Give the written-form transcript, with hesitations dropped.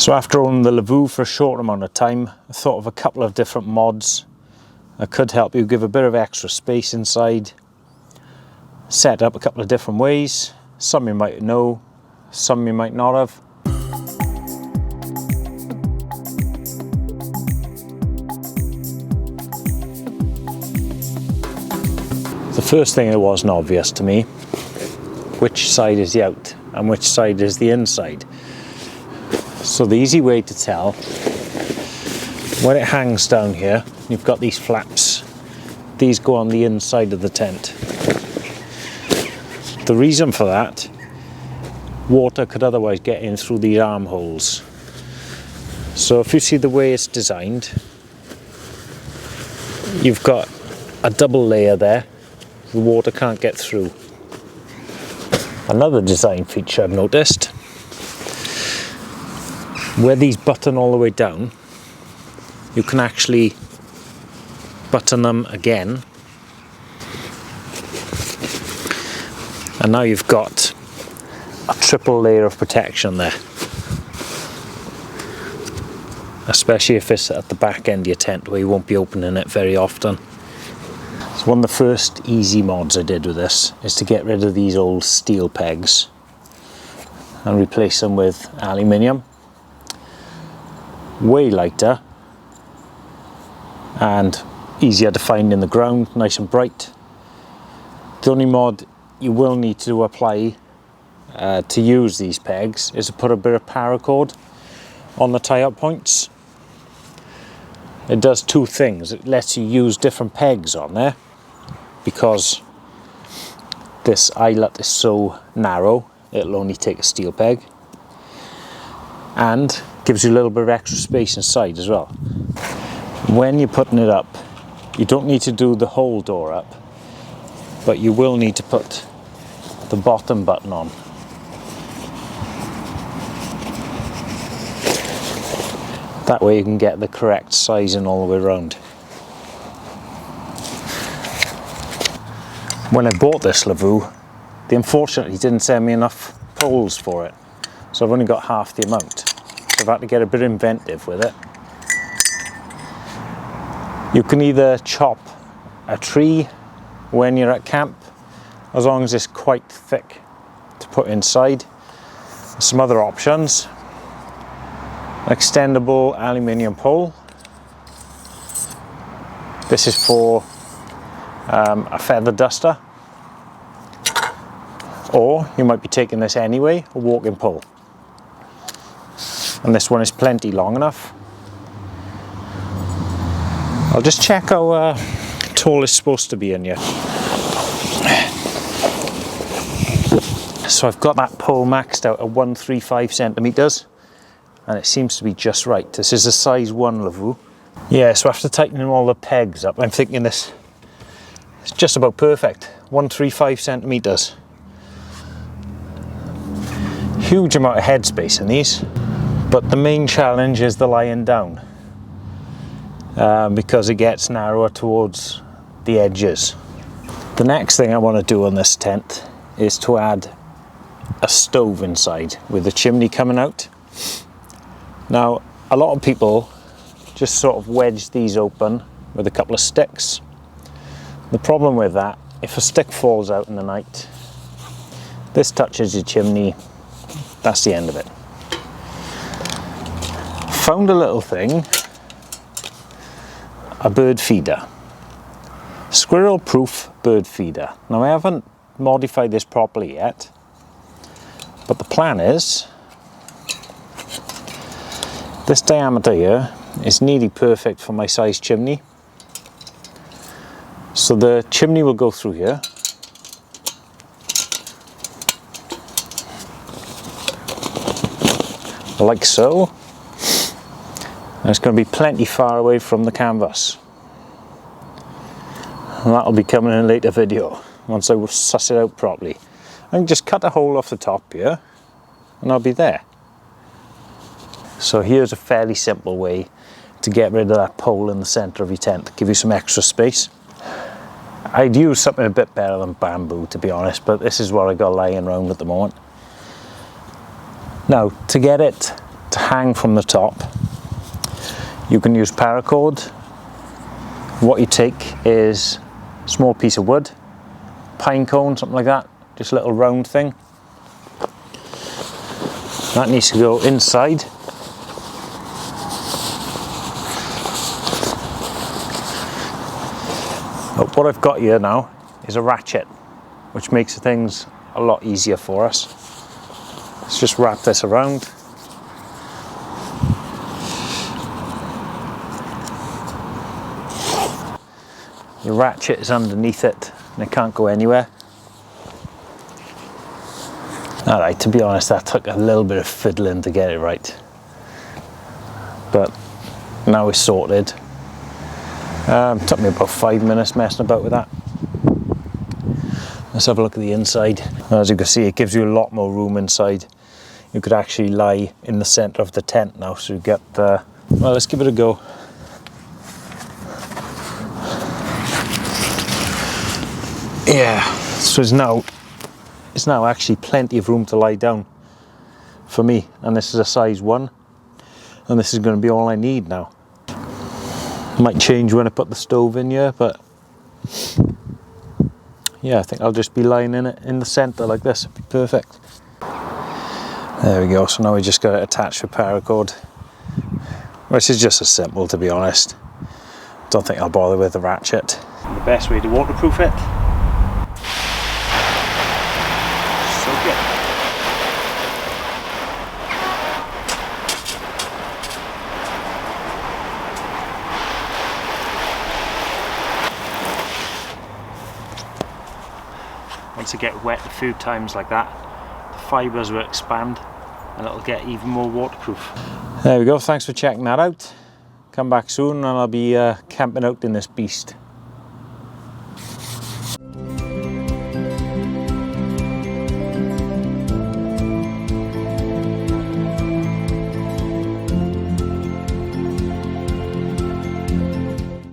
So after owning the Lavvu for a short amount of time, I thought of a couple of different mods that could help you give a bit of extra space inside. Set up a couple of different ways. Some you might know, some you might not have. The first thing that wasn't obvious to me, which side is the out and which side is the inside. So the easy way to tell, when it hangs down here, you've got these flaps. These go on the inside of the tent. The reason for that, water could otherwise get in through these armholes. So if you see the way it's designed, you've got a double layer there, the water can't get through. Another design feature I've noticed, where these button all the way down, you can actually button them again. And now you've got a triple layer of protection there. Especially if it's at the back end of your tent where you won't be opening it very often. So one of the first easy mods I did with this is to get rid of these old steel pegs and replace them with aluminium. Way lighter and easier to find in the ground, nice and bright. The only mod you will need to apply to use these pegs is to put a bit of paracord on the tie-up points. It does two things. It lets you use different pegs on there because this eyelet is so narrow, it'll only take a steel peg, and gives you a little bit of extra space inside as well. When you're putting it up, you don't need to do the whole door up, but you will need to put the bottom button on. That way you can get the correct sizing all the way around. When I bought this Lavvu, they unfortunately didn't send me enough poles for it, so I've only got half the amount. So I've had to get a bit inventive with it. You can either chop a tree when you're at camp, as long as it's quite thick to put inside. Some other options: extendable aluminium pole. This is for a feather duster, or you might be taking this anyway, a walking pole. And this one is plenty long enough. I'll just check how tall it's supposed to be in here. So I've got that pole maxed out at 135 centimeters, and it seems to be just right. This is a size 1 Lavvu. Yeah, so after tightening all the pegs up, I'm thinking this is just about perfect. 135 centimeters. Huge amount of headspace in these, but the main challenge is the lying down. Because it gets narrower towards the edges. The next thing I want to do on this tent is to add a stove inside with the chimney coming out. Now, a lot of people just sort of wedge these open with a couple of sticks. The problem with that, if a stick falls out in the night, this touches your chimney, that's the end of it. Found a little thing, a bird feeder, squirrel proof bird feeder. Now I haven't modified this properly yet, but the plan is this diameter here is nearly perfect for my size chimney. So the chimney will go through here, like so. And it's going to be plenty far away from the canvas. And that'll be coming in a later video once I suss it out properly. I can just cut a hole off the top here and I'll be there. So here's a fairly simple way to get rid of that pole in the center of your tent, give you some extra space. I'd use something a bit better than bamboo, to be honest, but this is what I got lying around at the moment. Now, to get it to hang from the top. You can use paracord. What you take is a small piece of wood, pine cone, something like that, just a little round thing. That needs to go inside. But what I've got here now is a ratchet, which makes things a lot easier for us. Let's just wrap this around. The ratchet is underneath it and it can't go anywhere. Alright, to be honest, that took a little bit of fiddling to get it right. But now it's sorted. Took me about 5 minutes messing about with that. Let's have a look at the inside. As you can see, it gives you a lot more room inside. You could actually lie in the center of the tent now, so you get well, let's give it a go. Yeah, so it's now actually plenty of room to lie down for me, and this is a size 1, and this is going to be all I need now. Might change when I put the stove in here, but yeah, I think I'll just be lying in it in the center like this. It'd be perfect. There we go. So now we just got it attached with paracord, which is just as simple, to be honest. Don't think I'll bother with the ratchet. The best way to waterproof it, soak it. Once it gets wet a few times like that, the fibres will expand and it'll get even more waterproof. There we go, thanks for checking that out. Come back soon and I'll be camping out in this beast.